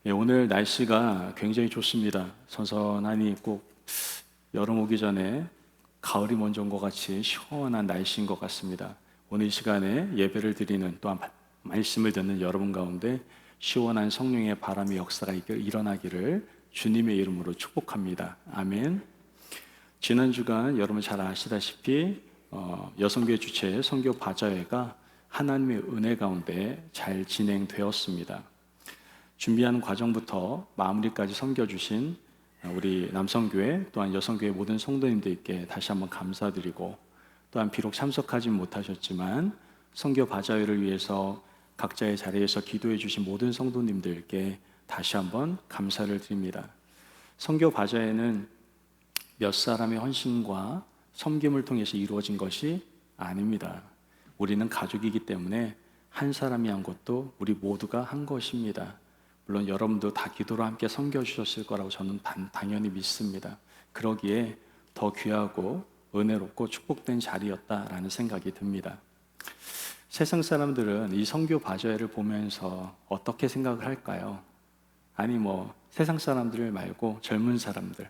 오늘 날씨가 굉장히 좋습니다. 선선하니 꼭 여름 오기 전에 가을이 먼저 온 것 같이 시원한 날씨인 것 같습니다. 오늘 이 시간에 예배를 드리는 또한 말씀을 듣는 여러분 가운데 시원한 성령의 바람의 역사가 일어나기를 주님의 이름으로 축복합니다. 아멘. 지난 주간 여러분 잘 아시다시피 여성교회 주최 선교 바자회가 하나님의 은혜 가운데 잘 진행되었습니다. 준비하는 과정부터 마무리까지 섬겨주신 우리 남성교회 또한 여성교회 모든 성도님들께 다시 한번 감사드리고, 또한 비록 참석하지 못하셨지만 선교 바자회를 위해서 각자의 자리에서 기도해 주신 모든 성도님들께 다시 한번 감사를 드립니다. 선교 바자회는 몇 사람의 헌신과 섬김을 통해서 이루어진 것이 아닙니다. 우리는 가족이기 때문에 한 사람이 한 것도 우리 모두가 한 것입니다. 물론 여러분도 다 기도로 함께 섬겨주셨을 거라고 저는 당연히 믿습니다. 그러기에 더 귀하고 은혜롭고 축복된 자리였다라는 생각이 듭니다. 세상 사람들은 이 선교 바자회를 보면서 어떻게 생각을 할까요? 아니 세상 사람들 말고 젊은 사람들,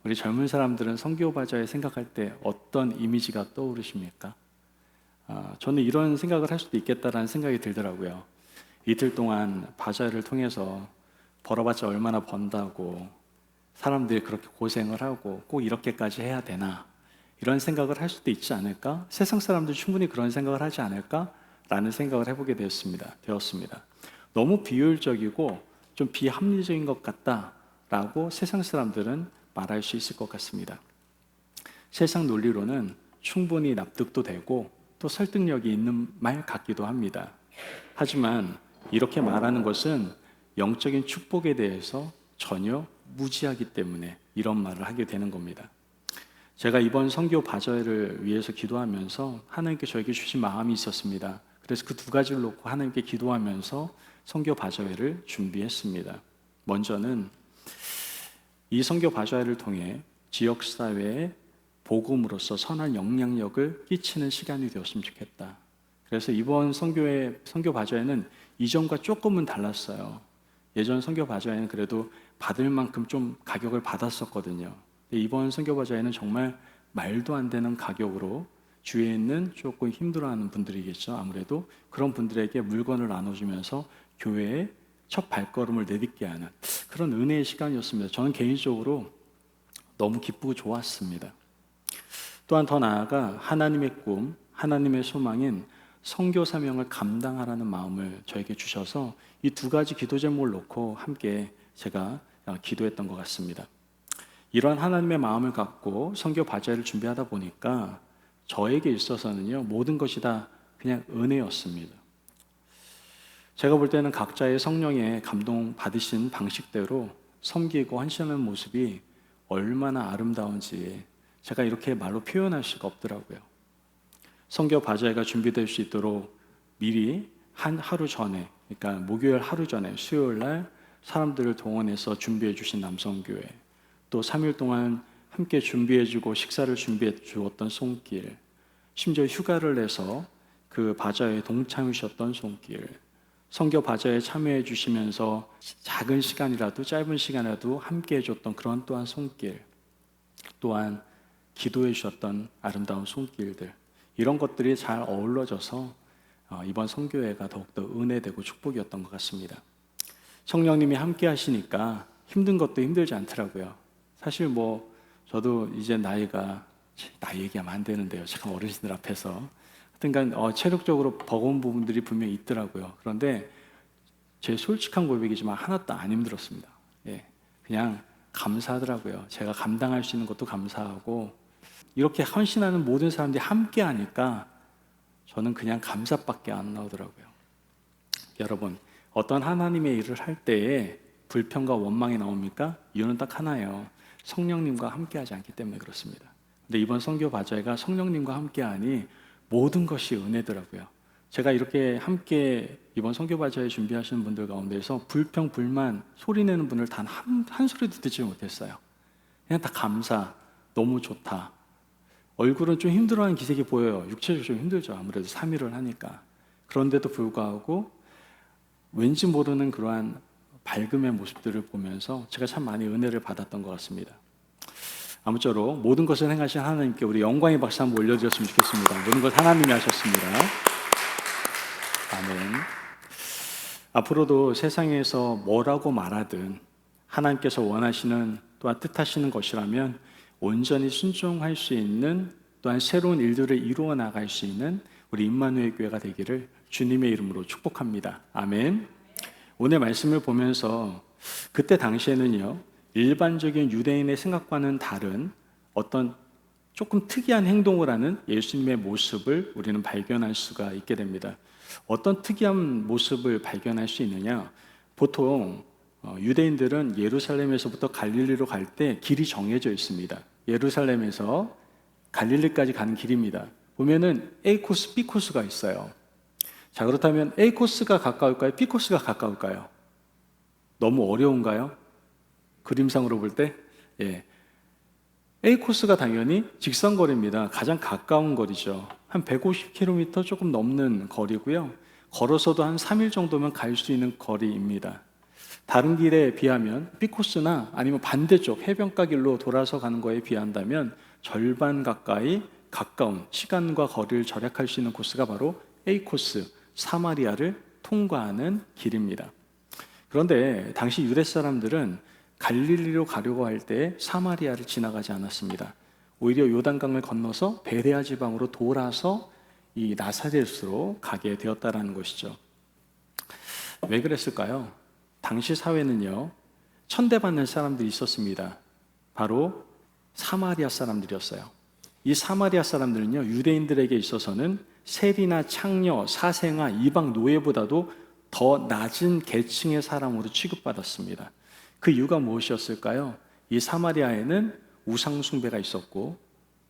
우리 젊은 사람들은 선교 바자회 생각할 때 어떤 이미지가 떠오르십니까? 저는 이런 생각을 할 수도 있겠다라는 생각이 들더라고요. 이틀 동안 바자회를 통해서 벌어봤자 얼마나 번다고, 사람들이 그렇게 고생을 하고 꼭 이렇게까지 해야 되나, 이런 생각을 할 수도 있지 않을까? 세상 사람들 충분히 그런 생각을 하지 않을까? 라는 생각을 해보게 되었습니다. 너무 비효율적이고 좀 비합리적인 것 같다라고 세상 사람들은 말할 수 있을 것 같습니다. 세상 논리로는 충분히 납득도 되고 또 설득력이 있는 말 같기도 합니다. 하지만 이렇게 말하는 것은 영적인 축복에 대해서 전혀 무지하기 때문에 이런 말을 하게 되는 겁니다. 제가 이번 선교 바자회를 위해서 기도하면서 하나님께 저에게 주신 마음이 있었습니다. 그래서 그 두 가지를 놓고 하나님께 기도하면서 선교 바자회를 준비했습니다. 먼저는 이 선교 바자회를 통해 지역사회에 복음으로서 선한 영향력을 끼치는 시간이 되었으면 좋겠다. 그래서 이번 선교 바자회는 이전과 조금은 달랐어요. 예전 선교 바자회는 그래도 받을 만큼 좀 가격을 받았었거든요. 이번 선교 바자회는 정말 말도 안 되는 가격으로 주위에 있는 조금 힘들어하는 분들이겠죠. 아무래도 그런 분들에게 물건을 나눠주면서 교회에 첫 발걸음을 내딛게 하는 그런 은혜의 시간이었습니다. 저는 개인적으로 너무 기쁘고 좋았습니다. 또한 더 나아가 하나님의 꿈, 하나님의 소망인 선교 사명을 감당하라는 마음을 저에게 주셔서 이 두 가지 기도 제목을 놓고 함께 제가 기도했던 것 같습니다. 이러한 하나님의 마음을 갖고 선교 바자회를 준비하다 보니까 저에게 있어서는요, 모든 것이 다 그냥 은혜였습니다. 제가 볼 때는 각자의 성령의 감동 받으신 방식대로 섬기고 헌신하는 모습이 얼마나 아름다운지 제가 이렇게 말로 표현할 수가 없더라고요. 선교 바자회가 준비될 수 있도록 미리 하루 전에, 그러니까 목요일 하루 전에 수요일 날 사람들을 동원해서 준비해 주신 남성교회, 또 3일 동안 함께 준비해 주고 식사를 준비해 주었던 손길, 심지어 휴가를 내서 그 바자회에 동참해 주셨던 손길, 선교 바자회에 참여해 주시면서 작은 시간이라도 짧은 시간이라도 함께 해줬던 그런 또한 손길, 또한 기도해 주셨던 아름다운 손길들, 이런 것들이 잘 어우러져서 이번 선교회가 더욱더 은혜되고 축복이었던 것 같습니다. 성령님이 함께 하시니까 힘든 것도 힘들지 않더라고요. 사실 저도 이제 나이 얘기하면 안 되는데요. 참 어르신들 앞에서. 하여튼간 체력적으로 버거운 부분들이 분명히 있더라고요. 그런데 제 솔직한 고백이지만 하나도 안 힘들었습니다. 그냥 감사하더라고요. 제가 감당할 수 있는 것도 감사하고, 이렇게 헌신하는 모든 사람들이 함께 하니까 저는 그냥 감사밖에 안 나오더라고요. 여러분, 어떤 하나님의 일을 할 때에 불평과 원망이 나옵니까? 이유는 딱 하나예요. 성령님과 함께 하지 않기 때문에 그렇습니다. 근데 이번 선교 바자회가 성령님과 함께 하니 모든 것이 은혜더라고요. 제가 이렇게 함께 이번 선교 바자회 준비하시는 분들 가운데서 불평, 불만, 소리내는 분을 단 한 소리도 듣지 못했어요. 그냥 다 감사, 너무 좋다. 얼굴은 좀 힘들어하는 기색이 보여요. 육체적으로 좀 힘들죠. 아무래도 3일을 하니까. 그런데도 불구하고 왠지 모르는 그러한 밝음의 모습들을 보면서 제가 참 많이 은혜를 받았던 것 같습니다. 아무쪼록 모든 것을 행하신 하나님께 우리 영광의 박수 한번 올려드렸으면 좋겠습니다. 모든 것 하나님이 하셨습니다. 아멘. 앞으로도 세상에서 뭐라고 말하든 하나님께서 원하시는 또한 뜻하시는 것이라면 온전히 순종할 수 있는 또한 새로운 일들을 이루어 나갈 수 있는 우리 임마누엘 교회가 되기를 주님의 이름으로 축복합니다. 아멘. 오늘 말씀을 보면서 그때 당시에는요, 일반적인 유대인의 생각과는 다른 어떤 조금 특이한 행동을 하는 예수님의 모습을 우리는 발견할 수가 있게 됩니다. 어떤 특이한 모습을 발견할 수 있느냐? 보통 유대인들은 예루살렘에서부터 갈릴리로 갈 때 길이 정해져 있습니다. 예루살렘에서 갈릴리까지 가는 길입니다. 보면은 A 코스, B 코스가 있어요. 자, 그렇다면 A 코스가 가까울까요? B 코스가 가까울까요? 너무 어려운가요? 그림상으로 볼 때? 예. A 코스가 당연히 직선거리입니다. 가장 가까운 거리죠. 한 150km 조금 넘는 거리고요. 걸어서도 한 3일 정도면 갈 수 있는 거리입니다. 다른 길에 비하면 B 코스나 아니면 반대쪽 해변가 길로 돌아서 가는 거에 비한다면 절반 가까이 가까운 시간과 거리를 절약할 수 있는 코스가 바로 A 코스, 사마리아를 통과하는 길입니다. 그런데 당시 유대 사람들은 갈릴리로 가려고 할 때 사마리아를 지나가지 않았습니다. 오히려 요단강을 건너서 베레아 지방으로 돌아서 이 나사렛으로 가게 되었다라는 것이죠. 왜 그랬을까요? 당시 사회는요, 천대받는 사람들이 있었습니다. 바로 사마리아 사람들이었어요. 이 사마리아 사람들은요, 유대인들에게 있어서는 세리나 창녀, 사생아, 이방 노예보다도 더 낮은 계층의 사람으로 취급받았습니다. 그 이유가 무엇이었을까요? 이 사마리아에는 우상 숭배가 있었고,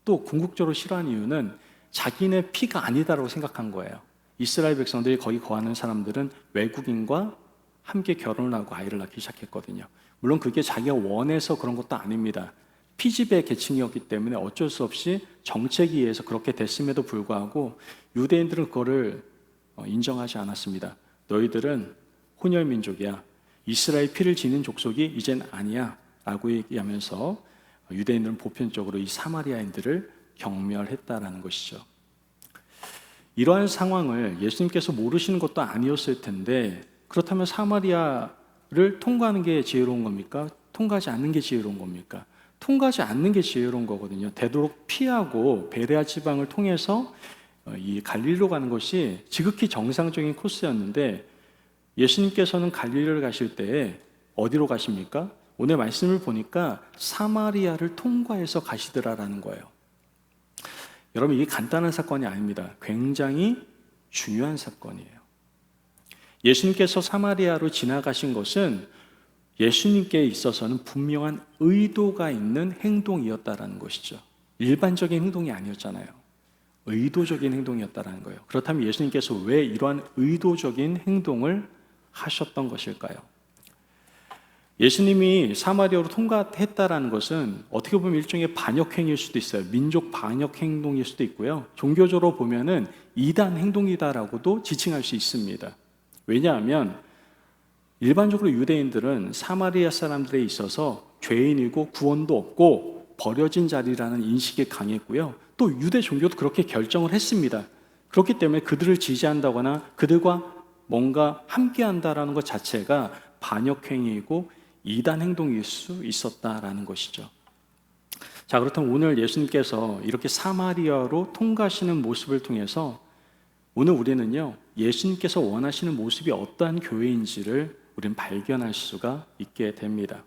또 궁극적으로 싫어하는 이유는 자기네 피가 아니다라고 생각한 거예요. 이스라엘 백성들이 거기 거하는 사람들은 외국인과 함께 결혼을 하고 아이를 낳기 시작했거든요. 물론 그게 자기가 원해서 그런 것도 아닙니다. 피지배 계층이었기 때문에 어쩔 수 없이 정책에 의해서 그렇게 됐음에도 불구하고 유대인들은 그거를 인정하지 않았습니다. 너희들은 혼혈민족이야. 이스라엘 피를 지닌 족속이 이젠 아니야 라고 얘기하면서 유대인들은 보편적으로 이 사마리아인들을 경멸했다라는 것이죠. 이러한 상황을 예수님께서 모르시는 것도 아니었을 텐데, 그렇다면 사마리아를 통과하는 게 지혜로운 겁니까? 통과하지 않는 게 지혜로운 겁니까? 통과하지 않는 게 지혜로운 거거든요. 되도록 피하고 베레아 지방을 통해서 이 갈릴리로 가는 것이 지극히 정상적인 코스였는데, 예수님께서는 갈릴리를 가실 때 어디로 가십니까? 오늘 말씀을 보니까 사마리아를 통과해서 가시더라라는 거예요. 여러분, 이게 간단한 사건이 아닙니다. 굉장히 중요한 사건이에요. 예수님께서 사마리아로 지나가신 것은 예수님께 있어서는 분명한 의도가 있는 행동이었다라는 것이죠. 일반적인 행동이 아니었잖아요. 의도적인 행동이었다라는 거예요. 그렇다면 예수님께서 왜 이러한 의도적인 행동을 하셨던 것일까요? 예수님이 사마리아로 통과했다라는 것은 어떻게 보면 일종의 반역행위일 수도 있어요. 민족 반역 행동일 수도 있고요. 종교적으로 보면은 이단 행동이다라고도 지칭할 수 있습니다. 왜냐하면 일반적으로 유대인들은 사마리아 사람들에 있어서 죄인이고 구원도 없고 버려진 자리라는 인식이 강했고요. 또 유대 종교도 그렇게 결정을 했습니다. 그렇기 때문에 그들을 지지한다거나 그들과 뭔가 함께한다라는 것 자체가 반역행위이고 이단 행동일 수 있었다라는 것이죠. 자, 그렇다면 오늘 예수님께서 이렇게 사마리아로 통과하시는 모습을 통해서 오늘 우리는요, 예수님께서 원하시는 모습이 어떠한 교회인지를 우리는 발견할 수가 있게 됩니다.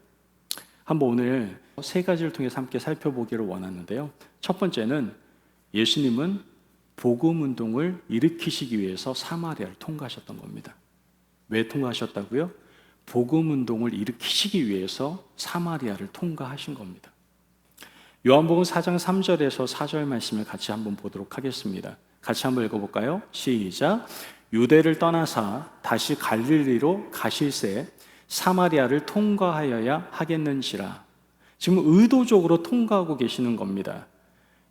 한번 오늘 세 가지를 통해서 함께 살펴보기를 원하는데요. 첫 번째는 예수님은 복음 운동을 일으키시기 위해서 사마리아를 통과하셨던 겁니다. 왜 통과하셨다고요? 복음 운동을 일으키시기 위해서 사마리아를 통과하신 겁니다. 요한복음 4장 3절에서 4절 말씀을 같이 한번 보도록 하겠습니다. 같이 한번 읽어볼까요? 시작. 유대를 떠나사 다시 갈릴리로 가실새 사마리아를 통과하여야 하겠는지라. 지금 의도적으로 통과하고 계시는 겁니다.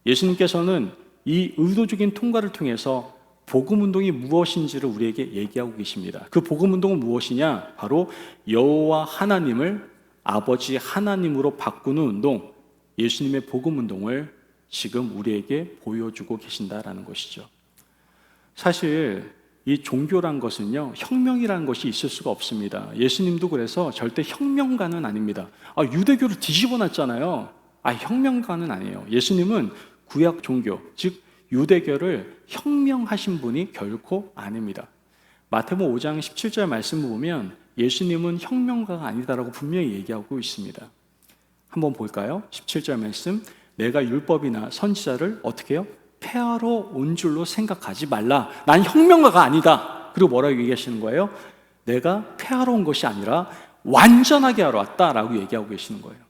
예수님께서는 이 의도적인 통과를 통해서 복음운동이 무엇인지를 우리에게 얘기하고 계십니다. 그 복음운동은 무엇이냐? 바로 여호와 하나님을 아버지 하나님으로 바꾸는 운동, 예수님의 복음운동을 지금 우리에게 보여주고 계신다라는 것이죠. 사실 이 종교란 것은요, 혁명이라는 것이 있을 수가 없습니다. 예수님도 그래서 절대 혁명가는 아닙니다. 유대교를 뒤집어 놨잖아요. 혁명가는 아니에요. 예수님은 구약 종교, 즉 유대교를 혁명하신 분이 결코 아닙니다. 마태복음 5장 17절 말씀을 보면 예수님은 혁명가가 아니다라고 분명히 얘기하고 있습니다. 한번 볼까요? 17절 말씀, 내가 율법이나 선지자를 어떻게 해요? 폐하러 온 줄로 생각하지 말라. 난 혁명가가 아니다. 그리고 뭐라고 얘기하시는 거예요? 내가 폐하러 온 것이 아니라 완전하게 하러 왔다라고 얘기하고 계시는 거예요.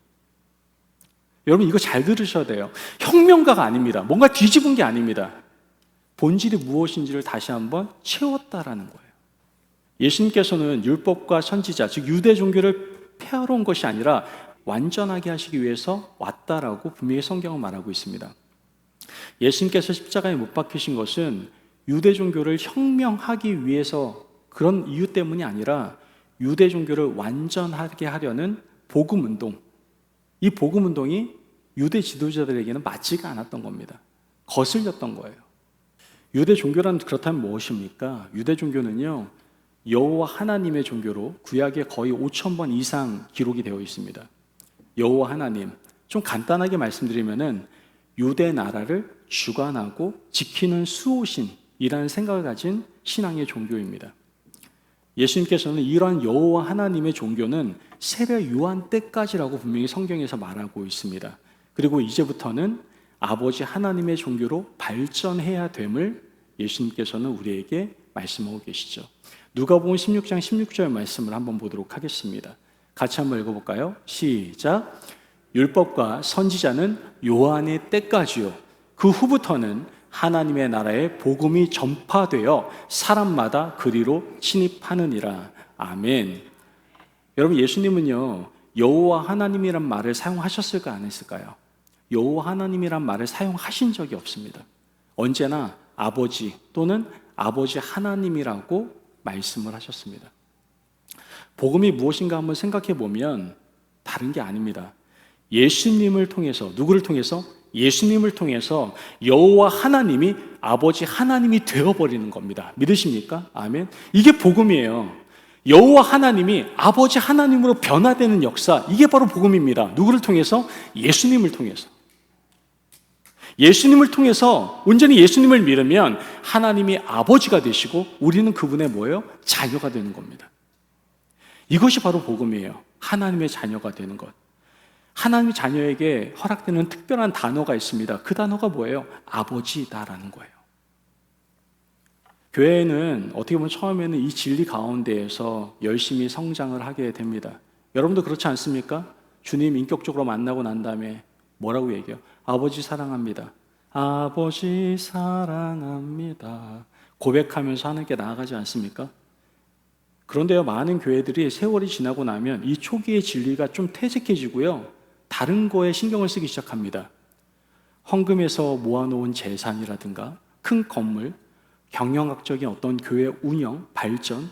여러분 이거 잘 들으셔야 돼요. 혁명가가 아닙니다. 뭔가 뒤집은 게 아닙니다. 본질이 무엇인지를 다시 한번 채웠다라는 거예요. 예수님께서는 율법과 선지자, 즉 유대 종교를 폐하러 온 것이 아니라 완전하게 하시기 위해서 왔다라고 분명히 성경은 말하고 있습니다. 예수님께서 십자가에 못 박히신 것은 유대 종교를 혁명하기 위해서 그런 이유 때문이 아니라 유대 종교를 완전하게 하려는 복음운동, 이 복음운동이 유대 지도자들에게는 맞지가 않았던 겁니다. 거슬렸던 거예요. 유대 종교란 그렇다면 무엇입니까? 유대 종교는요, 여호와 하나님의 종교로 구약에 거의 5,000번 이상 기록이 되어 있습니다. 여호와 하나님, 좀 간단하게 말씀드리면은 유대 나라를 주관하고 지키는 수호신이라는 생각을 가진 신앙의 종교입니다. 예수님께서는 이러한 여호와 하나님의 종교는 세례 요한 때까지라고 분명히 성경에서 말하고 있습니다. 그리고 이제부터는 아버지 하나님의 종교로 발전해야 됨을 예수님께서는 우리에게 말씀하고 계시죠. 누가복음 16장 16절 말씀을 한번 보도록 하겠습니다. 같이 한번 읽어볼까요? 시작. 율법과 선지자는 요한의 때까지요. 그 후부터는 하나님의 나라의 복음이 전파되어 사람마다 그리로 침입하느니라. 아멘. 여러분 예수님은요, 여호와 하나님이란 말을 사용하셨을까 안 했을까요? 여호와 하나님이란 말을 사용하신 적이 없습니다. 언제나 아버지 또는 아버지 하나님이라고 말씀을 하셨습니다. 복음이 무엇인가 한번 생각해 보면 다른 게 아닙니다. 예수님을 통해서, 누구를 통해서? 예수님을 통해서 여호와 하나님이 아버지 하나님이 되어버리는 겁니다. 믿으십니까? 아멘. 이게 복음이에요. 여호와 하나님이 아버지 하나님으로 변화되는 역사, 이게 바로 복음입니다. 누구를 통해서? 예수님을 통해서. 예수님을 통해서 온전히 예수님을 믿으면 하나님이 아버지가 되시고 우리는 그분의 뭐예요? 자녀가 되는 겁니다. 이것이 바로 복음이에요. 하나님의 자녀가 되는 것. 하나님의 자녀에게 허락되는 특별한 단어가 있습니다. 그 단어가 뭐예요? 아버지다라는 거예요. 교회는 어떻게 보면 처음에는 이 진리 가운데에서 열심히 성장을 하게 됩니다. 여러분도 그렇지 않습니까? 주님 인격적으로 만나고 난 다음에 뭐라고 얘기해요? 아버지 사랑합니다. 아버지 사랑합니다. 고백하면서 하나님께 나아가지 않습니까? 그런데요, 많은 교회들이 세월이 지나고 나면 이 초기의 진리가 좀 퇴색해지고요, 다른 거에 신경을 쓰기 시작합니다. 헌금에서 모아놓은 재산이라든가 큰 건물, 경영학적인 어떤 교회 운영, 발전,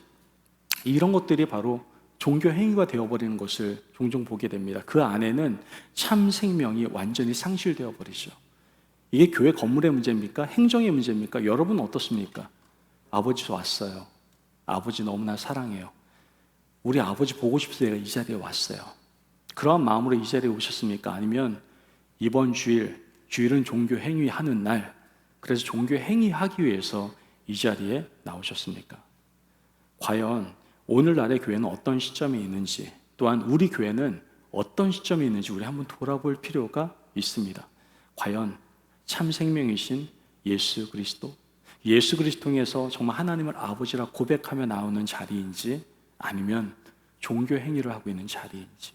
이런 것들이 바로 종교 행위가 되어버리는 것을 종종 보게 됩니다. 그 안에는 참 생명이 완전히 상실되어 버리죠. 이게 교회 건물의 문제입니까? 행정의 문제입니까? 여러분은 어떻습니까? 아버지 왔어요. 아버지 너무나 사랑해요. 우리 아버지 보고 싶어서 내가 이 자리에 왔어요. 그러한 마음으로 이 자리에 오셨습니까? 아니면 이번 주일은 종교 행위하는 날, 그래서 종교 행위하기 위해서 이 자리에 나오셨습니까? 과연 오늘날의 교회는 어떤 시점에 있는지, 또한 우리 교회는 어떤 시점에 있는지 우리 한번 돌아볼 필요가 있습니다. 과연 참 생명이신 예수 그리스도, 예수 그리스도 통해서 정말 하나님을 아버지라 고백하며 나오는 자리인지, 아니면 종교 행위를 하고 있는 자리인지.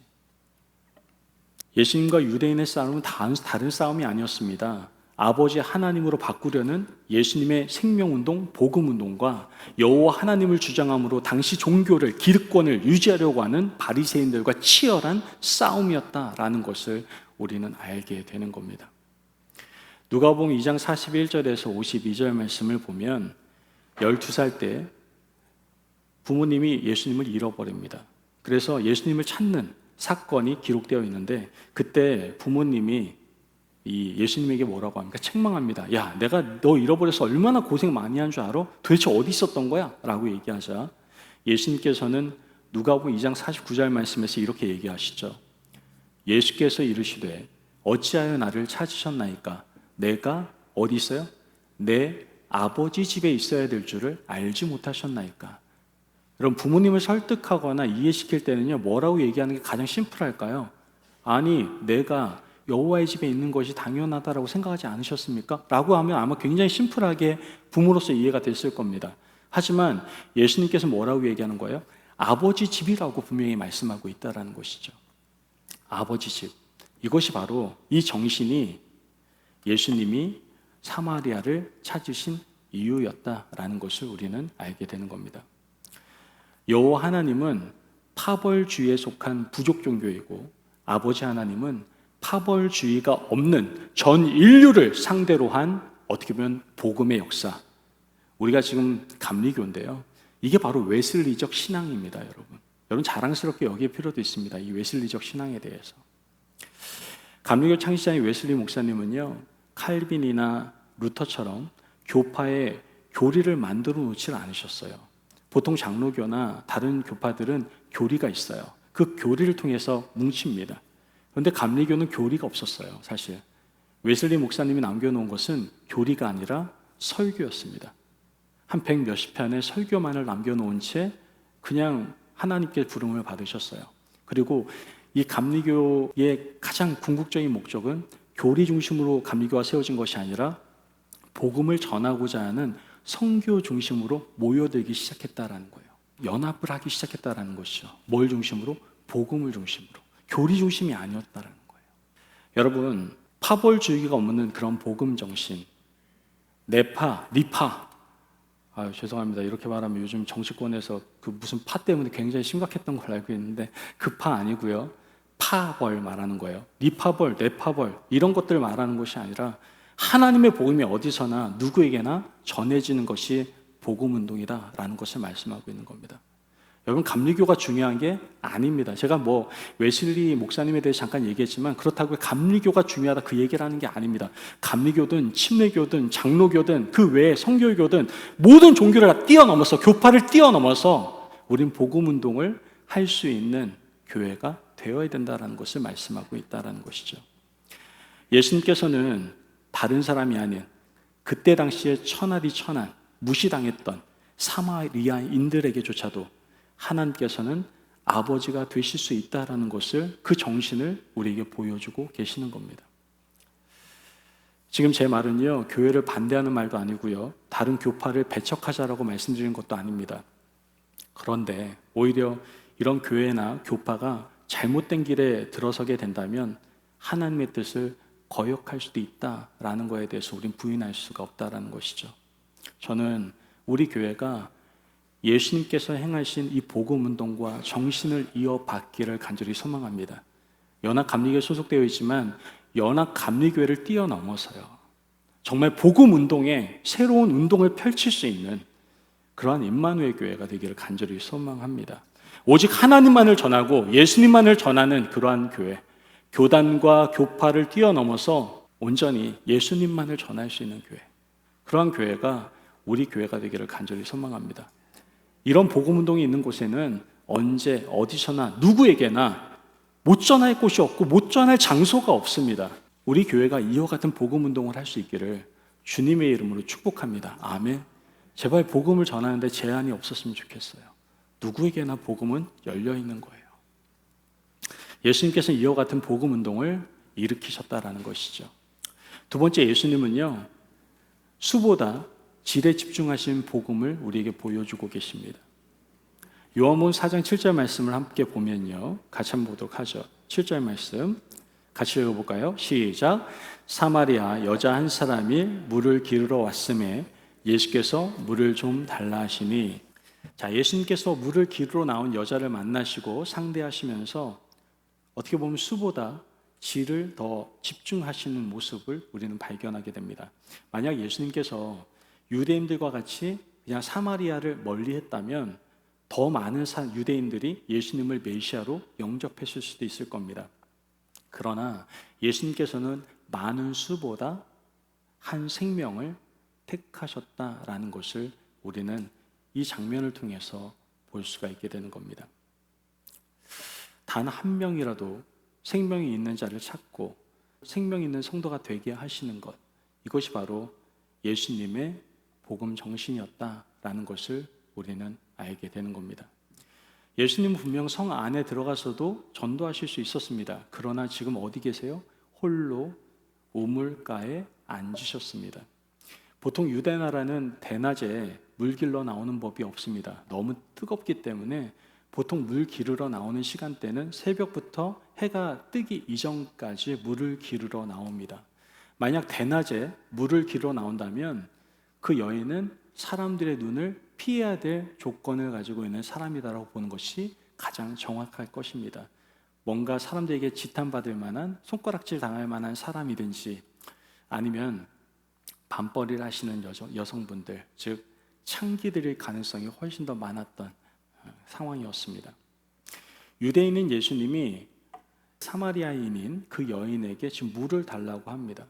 예수님과 유대인의 싸움은 다른 싸움이 아니었습니다. 아버지 하나님으로 바꾸려는 예수님의 생명운동, 복음운동과 여호와 하나님을 주장함으로 당시 종교를, 기득권을 유지하려고 하는 바리새인들과 치열한 싸움이었다라는 것을 우리는 알게 되는 겁니다. 누가복음 2장 41절에서 52절 말씀을 보면 12살 때 부모님이 예수님을 잃어버립니다. 그래서 예수님을 찾는 사건이 기록되어 있는데 그때 부모님이 이 예수님에게 뭐라고 합니까? 책망합니다. 야, 내가 너 잃어버려서 얼마나 고생 많이 한 줄 알아? 도대체 어디 있었던 거야? 라고 얘기하자 예수님께서는 누가복음 2장 49절 말씀에서 이렇게 얘기하시죠. 예수께서 이르시되 어찌하여 나를 찾으셨나이까? 내가 어디 있어요? 내 아버지 집에 있어야 될 줄을 알지 못하셨나이까? 여러분, 부모님을 설득하거나 이해시킬 때는요, 뭐라고 얘기하는 게 가장 심플할까요? 아니, 내가 여호와의 집에 있는 것이 당연하다라고 생각하지 않으셨습니까? 라고 하면 아마 굉장히 심플하게 부모로서 이해가 됐을 겁니다. 하지만 예수님께서 뭐라고 얘기하는 거예요? 아버지 집이라고 분명히 말씀하고 있다는 것이죠. 아버지 집. 이것이 바로 이 정신이 예수님이 사마리아를 찾으신 이유였다라는 것을 우리는 알게 되는 겁니다. 여호와 하나님은 파벌주의에 속한 부족 종교이고 아버지 하나님은 파벌주의가 없는 전 인류를 상대로 한 어떻게 보면 복음의 역사. 우리가 지금 감리교인데요. 이게 바로 웨슬리적 신앙입니다, 여러분. 여러분 자랑스럽게 여길 필요도 있습니다. 이 웨슬리적 신앙에 대해서. 감리교 창시자인 웨슬리 목사님은요, 칼빈이나 루터처럼 교파에 교리를 만들어 놓지 않으셨어요. 보통 장로교나 다른 교파들은 교리가 있어요. 그 교리를 통해서 뭉칩니다. 그런데 감리교는 교리가 없었어요, 사실. 웨슬리 목사님이 남겨놓은 것은 교리가 아니라 설교였습니다. 한 100몇십 편의 설교만을 남겨놓은 채 그냥 하나님께 부름을 받으셨어요. 그리고 이 감리교의 가장 궁극적인 목적은 교리 중심으로 감리교가 세워진 것이 아니라 복음을 전하고자 하는 선교 중심으로 모여들기 시작했다라는 거예요. 연합을 하기 시작했다라는 것이죠. 뭘 중심으로? 복음을 중심으로. 교리 중심이 아니었다라는 거예요. 여러분, 파벌주의가 없는 그런 복음 정신, 네파, 리파. 죄송합니다. 이렇게 말하면 요즘 정치권에서 그 무슨 파 때문에 굉장히 심각했던 걸 알고 있는데 그 파 아니고요. 파벌 말하는 거예요. 리파벌, 네파벌 이런 것들 말하는 것이 아니라 하나님의 복음이 어디서나 누구에게나 전해지는 것이 복음운동이다라는 것을 말씀하고 있는 겁니다. 여러분, 감리교가 중요한 게 아닙니다. 제가 웨슬리 목사님에 대해서 잠깐 얘기했지만 그렇다고 감리교가 중요하다 그 얘기를 하는 게 아닙니다. 감리교든 침례교든 장로교든 그 외에 성결교든 모든 종교를 다 뛰어넘어서 교파를 뛰어넘어서 우린 복음운동을 할 수 있는 교회가 되어야 된다는 것을 말씀하고 있다는 것이죠. 예수님께서는 다른 사람이 아닌 그때 당시에 천하디 천한 무시당했던 사마리아인들에게조차도 하나님께서는 아버지가 되실 수 있다는 것을 그 정신을 우리에게 보여주고 계시는 겁니다. 지금 제 말은요, 교회를 반대하는 말도 아니고요, 다른 교파를 배척하자라고 말씀드리는 것도 아닙니다. 그런데 오히려 이런 교회나 교파가 잘못된 길에 들어서게 된다면 하나님의 뜻을 거역할 수도 있다라는 것에 대해서 우린 부인할 수가 없다라는 것이죠. 저는 우리 교회가 예수님께서 행하신 이 복음운동과 정신을 이어받기를 간절히 소망합니다. 연합감리교에 소속되어 있지만 연합감리교회를 뛰어넘어서요, 정말 복음운동에 새로운 운동을 펼칠 수 있는 그러한 임마누엘 교회가 되기를 간절히 소망합니다. 오직 하나님만을 전하고 예수님만을 전하는 그러한 교회, 교단과 교파를 뛰어넘어서 온전히 예수님만을 전할 수 있는 교회, 그러한 교회가 우리 교회가 되기를 간절히 소망합니다. 이런 복음운동이 있는 곳에는 언제 어디서나 누구에게나 못 전할 곳이 없고 못 전할 장소가 없습니다. 우리 교회가 이와 같은 복음운동을 할 수 있기를 주님의 이름으로 축복합니다. 아멘. 제발 복음을 전하는데 제한이 없었으면 좋겠어요. 누구에게나 복음은 열려있는 거예요. 예수님께서는 이와 같은 복음운동을 일으키셨다라는 것이죠. 두 번째, 예수님은요, 수보다 질에 집중하신 복음을 우리에게 보여주고 계십니다. 요한복음 4장 7절 말씀을 함께 보면요, 같이 한번 보도록 하죠. 7절 말씀 같이 읽어볼까요? 시작. 사마리아 여자 한 사람이 물을 기르러 왔음에 예수께서 물을 좀 달라 하시니. 자, 예수님께서 물을 기르러 나온 여자를 만나시고 상대하시면서 어떻게 보면 수보다 질을 더 집중하시는 모습을 우리는 발견하게 됩니다. 만약 예수님께서 유대인들과 같이 그냥 사마리아를 멀리했다면 더 많은 유대인들이 예수님을 메시아로 영접했을 수도 있을 겁니다. 그러나 예수님께서는 많은 수보다 한 생명을 택하셨다라는 것을 우리는 이 장면을 통해서 볼 수가 있게 되는 겁니다. 단 한 명이라도 생명이 있는 자를 찾고 생명 있는 성도가 되게 하시는 것, 이것이 바로 예수님의 복음 정신이었다라는 것을 우리는 알게 되는 겁니다. 예수님은 분명 성 안에 들어가서도 전도하실 수 있었습니다. 그러나 지금 어디 계세요? 홀로 우물가에 앉으셨습니다. 보통 유대 나라는 대낮에 물 길러 나오는 법이 없습니다. 너무 뜨겁기 때문에 보통 물 기르러 나오는 시간대는 새벽부터 해가 뜨기 이전까지 물을 기르러 나옵니다. 만약 대낮에 물을 기르러 나온다면 그 여인은 사람들의 눈을 피해야 될 조건을 가지고 있는 사람이다라고 보는 것이 가장 정확할 것입니다. 뭔가 사람들에게 지탄받을 만한, 손가락질 당할 만한 사람이든지 아니면 밤벌이를 하시는 여성분들, 즉 창기들일 가능성이 훨씬 더 많았던 상황이었습니다. 유대인인 예수님이 사마리아인인 그 여인에게 지금 물을 달라고 합니다.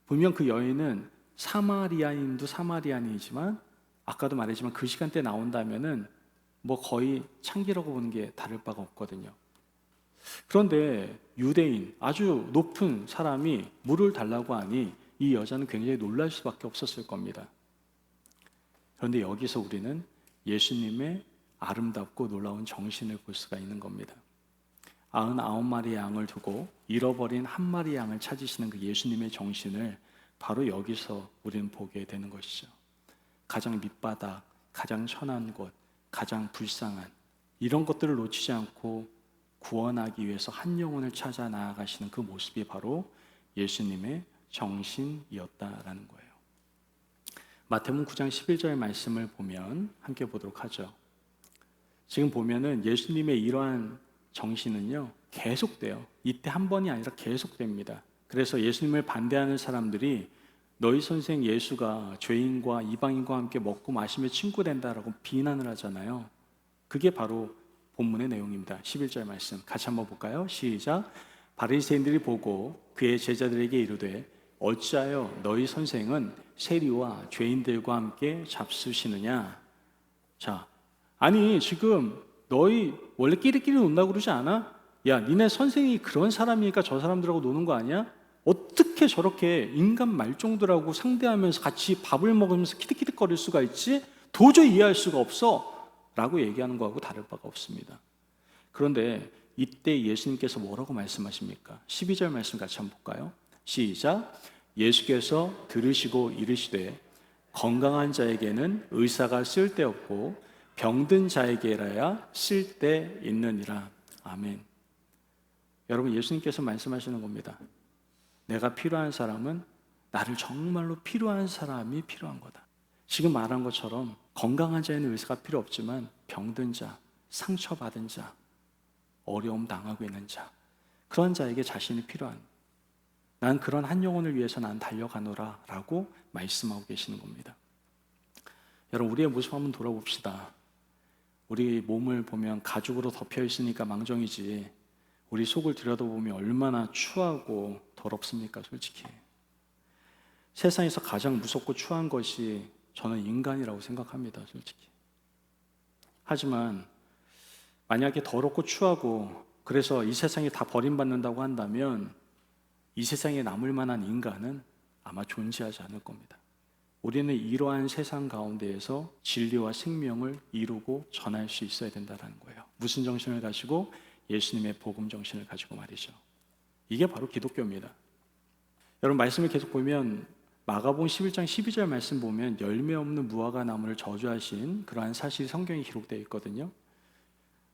분명 그 여인은 사마리아인도 사마리아인이지만 아까도 말했지만 그 시간대 나온다면은 뭐 거의 창기라고 보는 게 다를 바가 없거든요. 그런데 유대인, 아주 높은 사람이 물을 달라고 하니 이 여자는 굉장히 놀랄 수밖에 없었을 겁니다. 그런데 여기서 우리는 예수님의 아름답고 놀라운 정신을 볼 수가 있는 겁니다. 99마리의 양을 두고 잃어버린 한 마리의 양을 찾으시는 그 예수님의 정신을 바로 여기서 우리는 보게 되는 것이죠. 가장 밑바닥, 가장 천한 곳, 가장 불쌍한 이런 것들을 놓치지 않고 구원하기 위해서 한 영혼을 찾아 나아가시는 그 모습이 바로 예수님의 정신이었다라는 거예요. 마태복음 9장 11절 말씀을 보면 함께 보도록 하죠. 지금 보면은 예수님의 이러한 정신은요 계속돼요. 이때 한 번이 아니라 계속됩니다. 그래서 예수님을 반대하는 사람들이 너희 선생 예수가 죄인과 이방인과 함께 먹고 마시며 친구 된다라고 비난을 하잖아요. 그게 바로 본문의 내용입니다. 11절 말씀 같이 한번 볼까요? 시작. 바리새인들이 보고 그의 제자들에게 이르되 어찌하여 너희 선생은 세리와 죄인들과 함께 잡수시느냐? 자, 아니 지금 너희 원래 끼리끼리 논다고 그러지 않아? 야, 니네 선생이 그런 사람이니까 저 사람들하고 노는 거 아니야? 어떻게 저렇게 인간 말종들하고 상대하면서 같이 밥을 먹으면서 키득키득거릴 수가 있지? 도저히 이해할 수가 없어 라고 얘기하는 거하고 다를 바가 없습니다. 그런데 이때 예수님께서 뭐라고 말씀하십니까? 12절 말씀 같이 한번 볼까요? 시작. 예수께서 들으시고 이르시되 건강한 자에게는 의사가 쓸데없고 병든 자에게라야 쓸데 있느니라. 아멘. 여러분, 예수님께서 말씀하시는 겁니다. 내가 필요한 사람은 나를 정말로 필요한 사람이 필요한 거다. 지금 말한 것처럼 건강한 자에는 의사가 필요 없지만 병든 자, 상처받은 자, 어려움 당하고 있는 자, 그런 자에게 자신이 필요한, 난 그런 한 영혼을 위해서 난 달려가노라 라고 말씀하고 계시는 겁니다. 여러분, 우리의 모습 한번 돌아봅시다. 우리 몸을 보면 가죽으로 덮여 있으니까 망정이지 우리 속을 들여다보면 얼마나 추하고 더럽습니까? 솔직히 세상에서 가장 무섭고 추한 것이 저는 인간이라고 생각합니다. 솔직히. 하지만 만약에 더럽고 추하고 그래서 이 세상에 다 버림받는다고 한다면 이 세상에 남을 만한 인간은 아마 존재하지 않을 겁니다. 우리는 이러한 세상 가운데에서 진리와 생명을 이루고 전할 수 있어야 된다는 거예요. 무슨 정신을 가지고? 예수님의 복음 정신을 가지고 말이죠. 이게 바로 기독교입니다. 여러분, 말씀을 계속 보면 마가복음 11장 12절 말씀 보면 열매 없는 무화과 나무를 저주하신 그러한 사실이 성경에 기록되어 있거든요.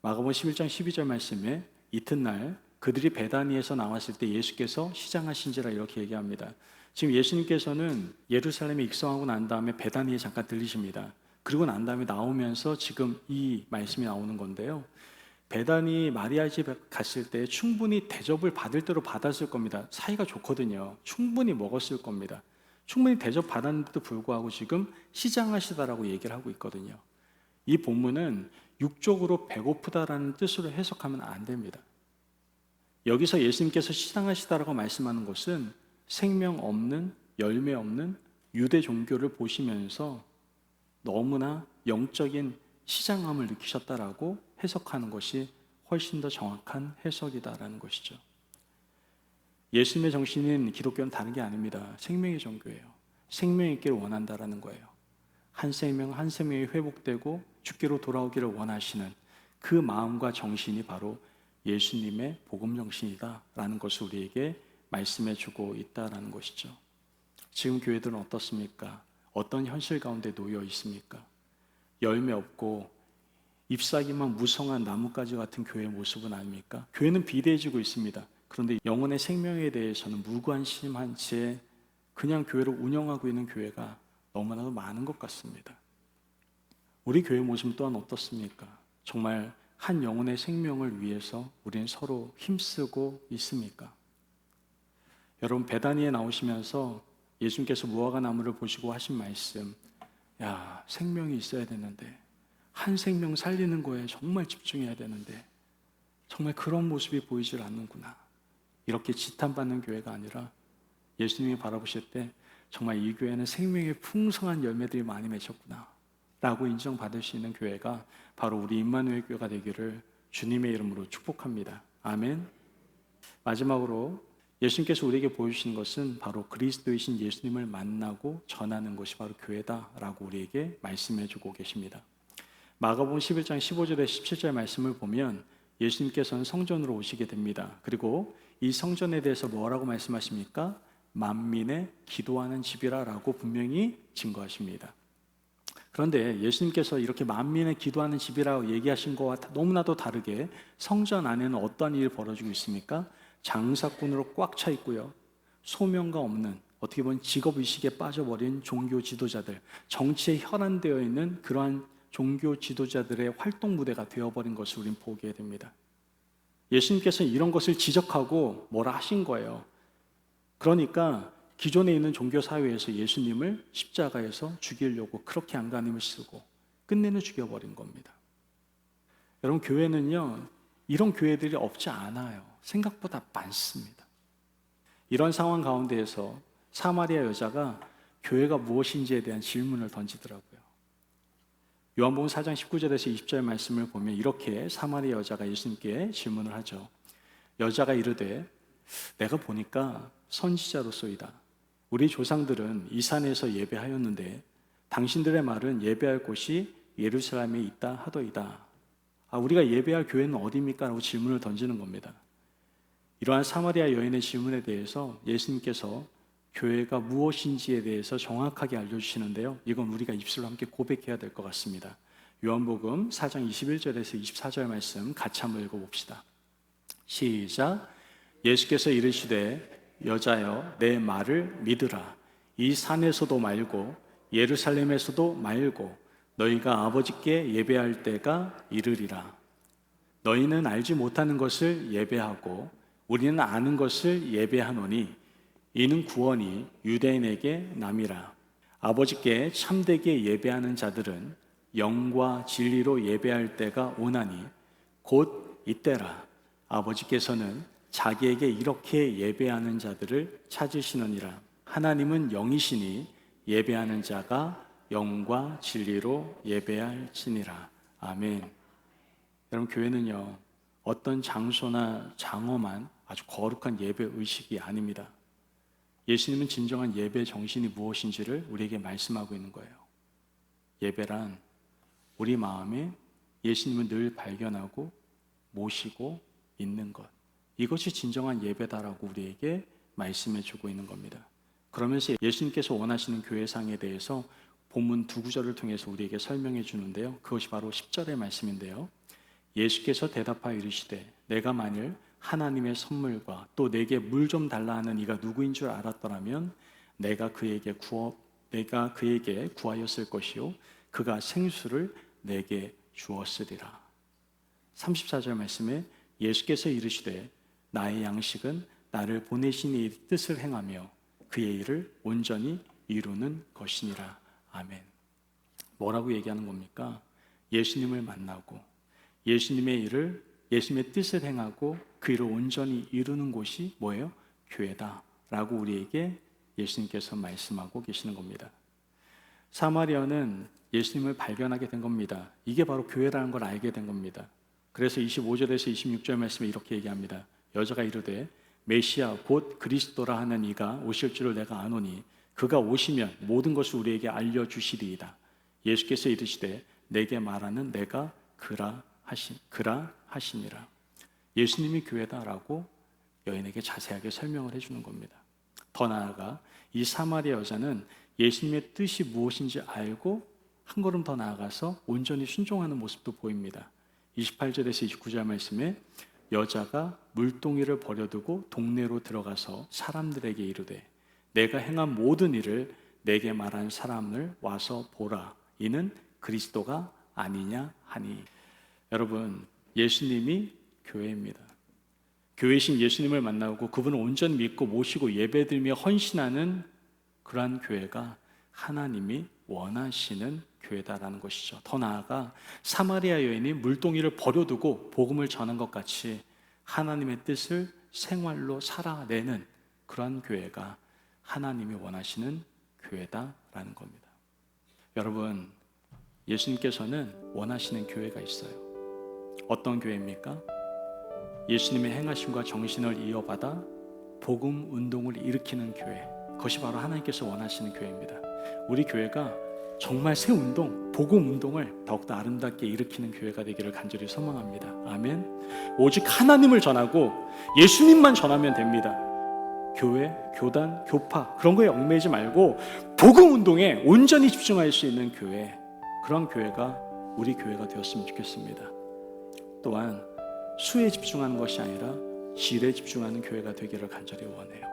마가복음 11장 12절 말씀에 이튿날 그들이 베다니에서 나왔을 때 예수께서 시장하신지라 이렇게 얘기합니다. 지금 예수님께서는 예루살렘에 입성하고 난 다음에 베다니에 잠깐 들리십니다. 그리고 난 다음에 나오면서 지금 이 말씀이 나오는 건데요. 베다니 마리아 집에 갔을 때 충분히 대접을 받을 대로 받았을 겁니다. 사이가 좋거든요. 충분히 먹었을 겁니다. 충분히 대접받았는데도 불구하고 지금 시장하시다라고 얘기를 하고 있거든요. 이 본문은 육적으로 배고프다라는 뜻으로 해석하면 안 됩니다. 여기서 예수님께서 시장하시다라고 말씀하는 것은 생명 없는, 열매 없는 유대 종교를 보시면서 너무나 영적인 시장함을 느끼셨다라고 해석하는 것이 훨씬 더 정확한 해석이다라는 것이죠. 예수님의 정신인 기독교는 다른 게 아닙니다. 생명의 종교예요. 생명이 있기를 원한다라는 거예요. 한 생명 한 생명이 회복되고 주께로 돌아오기를 원하시는 그 마음과 정신이 바로 예수님의 복음 정신이다라는 것을 우리에게 말씀해 주고 있다라는 것이죠. 지금 교회들은 어떻습니까? 어떤 현실 가운데 놓여 있습니까? 열매 없고 잎사귀만 무성한 나뭇가지 같은 교회의 모습은 아닙니까? 교회는 비대해지고 있습니다. 그런데 영혼의 생명에 대해서는 무관심한 채 그냥 교회를 운영하고 있는 교회가 너무나도 많은 것 같습니다. 우리 교회 모습 또한 어떻습니까? 정말 한 영혼의 생명을 위해서 우리는 서로 힘쓰고 있습니까? 여러분, 베다니에 나오시면서 예수님께서 무화과 나무를 보시고 하신 말씀, 야, 생명이 있어야 되는데, 한 생명 살리는 거에 정말 집중해야 되는데 정말 그런 모습이 보이질 않는구나. 이렇게 지탄받는 교회가 아니라 예수님이 바라보실 때 정말 이 교회는 생명의 풍성한 열매들이 많이 맺혔구나 라고 인정받을 수 있는 교회가 바로 우리 임마누엘 교회가 되기를 주님의 이름으로 축복합니다. 아멘. 마지막으로 예수님께서 우리에게 보여주신 것은 바로 그리스도이신 예수님을 만나고 전하는 것이 바로 교회다라고 우리에게 말씀해 주고 계십니다. 마가복음 11장 15절에 17절 말씀을 보면 예수님께서는 성전으로 오시게 됩니다. 그리고 이 성전에 대해서 뭐라고 말씀하십니까? 만민의 기도하는 집이라라고 분명히 증거하십니다. 그런데 예수님께서 이렇게 만민의 기도하는 집이라고 얘기하신 것과 너무나도 다르게 성전 안에는 어떠한 일이 벌어지고 있습니까? 장사꾼으로 꽉 차 있고요. 소명과 없는, 어떻게 보면 직업의식에 빠져버린 종교 지도자들, 정치에 혈안되어 있는 그러한 종교 지도자들의 활동 무대가 되어버린 것을 우리는 보게 됩니다. 예수님께서 이런 것을 지적하고 뭐라 하신 거예요. 그러니까 기존에 있는 종교 사회에서 예수님을 십자가에서 죽이려고 그렇게 안간힘을 쓰고 끝내는 죽여버린 겁니다. 여러분, 교회는요, 이런 교회들이 없지 않아요. 생각보다 많습니다. 이런 상황 가운데에서 사마리아 여자가 교회가 무엇인지에 대한 질문을 던지더라고요. 요한복음 4장 19절에서 20절 말씀을 보면 이렇게 사마리아 여자가 예수님께 질문을 하죠. 여자가 이르되 내가 보니까 선지자로소이다. 우리 조상들은 이 산에서 예배하였는데 당신들의 말은 예배할 곳이 예루살렘에 있다 하더이다. 우리가 예배할 교회는 어디입니까? 라고 질문을 던지는 겁니다. 이러한 사마리아 여인의 질문에 대해서 예수님께서 교회가 무엇인지에 대해서 정확하게 알려주시는데요. 이건 우리가 입술로 함께 고백해야 될 것 같습니다. 요한복음 4장 21절에서 24절 말씀 같이 한번 읽어봅시다. 시작. 예수께서 이르시되 여자여 내 말을 믿으라. 이 산에서도 말고 예루살렘에서도 말고 너희가 아버지께 예배할 때가 이르리라. 너희는 알지 못하는 것을 예배하고 우리는 아는 것을 예배하노니 이는 구원이 유대인에게 남이라. 아버지께 참되게 예배하는 자들은 영과 진리로 예배할 때가 오나니 곧 이때라. 아버지께서는 자기에게 이렇게 예배하는 자들을 찾으시느니라. 하나님은 영이시니 예배하는 자가 영과 진리로 예배할지니라. 아멘. 여러분, 교회는요, 어떤 장소나 장엄한 아주 거룩한 예배 의식이 아닙니다. 예수님은 진정한 예배 정신이 무엇인지를 우리에게 말씀하고 있는 거예요. 예배란 우리 마음에 예수님을 늘 발견하고 모시고 있는 것, 이것이 진정한 예배다라고 우리에게 말씀해 주고 있는 겁니다. 그러면서 예수님께서 원하시는 교회상에 대해서 본문 두 구절을 통해서 우리에게 설명해 주는데요, 그것이 바로 10절의 말씀인데요. 예수께서 대답하여 이르시되 내가 만일 하나님의 선물과 또 내게 물 좀 달라 하는 이가 누구인 줄 알았더라면 내가 그에게 구하였을 것이요 그가 생수를 내게 주었으리라. 34절 말씀에 예수께서 이르시되 나의 양식은 나를 보내신 이의 뜻을 행하며 그의 일을 온전히 이루는 것이니라. 아멘. 뭐라고 얘기하는 겁니까? 예수님을 만나고 예수님의 일을, 예수님의 뜻을 행하고 그 일을 온전히 이루는 곳이 뭐예요? 교회다 라고 우리에게 예수님께서 말씀하고 계시는 겁니다. 사마리아는 예수님을 발견하게 된 겁니다. 이게 바로 교회라는 걸 알게 된 겁니다. 그래서 25절에서 26절 말씀에 이렇게 얘기합니다. 여자가 이르되 메시아 곧 그리스도라 하는 이가 오실 줄을 내가 아노니 그가 오시면 모든 것을 우리에게 알려주시리이다. 예수께서 이르시되 내게 말하는 내가 그라 하시니라. 예수님이 교회다라고 여인에게 자세하게 설명을 해주는 겁니다. 더 나아가 이 사마리아 여자는 예수님의 뜻이 무엇인지 알고 한 걸음 더 나아가서 온전히 순종하는 모습도 보입니다. 28절에서 29절 말씀에 여자가 물동이를 버려두고 동네로 들어가서 사람들에게 이르되 내가 행한 모든 일을 내게 말한 사람을 와서 보라. 이는 그리스도가 아니냐 하니. 여러분, 예수님이 교회입니다. 교회이신 예수님을 만나고 그분을 온전히 믿고 모시고 예배드리며 헌신하는 그러한 교회가 하나님이 원하시는 교회다라는 것이죠. 더 나아가 사마리아 여인이 물동이를 버려두고 복음을 전한 것 같이 하나님의 뜻을 생활로 살아내는 그러한 교회가 하나님이 원하시는 교회다라는 겁니다. 여러분, 예수님께서는 원하시는 교회가 있어요. 어떤 교회입니까? 예수님의 행하심과 정신을 이어받아 복음 운동을 일으키는 교회, 그것이 바로 하나님께서 원하시는 교회입니다. 우리 교회가 정말 새 운동, 복음 운동을 더욱더 아름답게 일으키는 교회가 되기를 간절히 소망합니다. 아멘. 오직 하나님을 전하고 예수님만 전하면 됩니다. 교회, 교단, 교파 그런 거에 얽매이지 말고 복음 운동에 온전히 집중할 수 있는 교회, 그런 교회가 우리 교회가 되었으면 좋겠습니다. 또한 수에 집중하는 것이 아니라 질에 집중하는 교회가 되기를 간절히 원해요.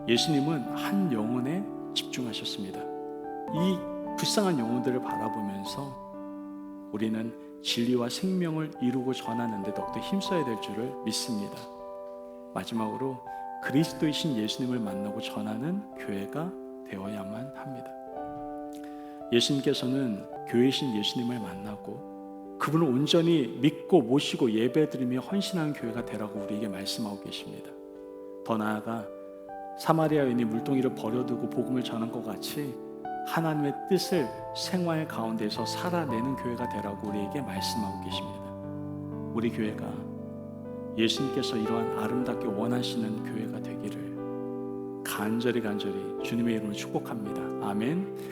예수님은 한 영혼에 집중하셨습니다. 이 불쌍한 영혼들을 바라보면서 우리는 진리와 생명을 이루고 전하는 데 더욱더 힘써야 될 줄을 믿습니다. 마지막으로 그리스도이신 예수님을 만나고 전하는 교회가 되어야만 합니다. 예수님께서는 교회이신 예수님을 만나고 그분을 온전히 믿고 모시고 예배드리며 헌신하는 교회가 되라고 우리에게 말씀하고 계십니다. 더 나아가 사마리아 여인이 물동이를 버려두고 복음을 전한 것 같이 하나님의 뜻을 생활 가운데서 살아내는 교회가 되라고 우리에게 말씀하고 계십니다. 우리 교회가 예수님께서 이러한 아름답게 원하시는 교회가 되기를 간절히 주님의 이름으로 축복합니다. 아멘.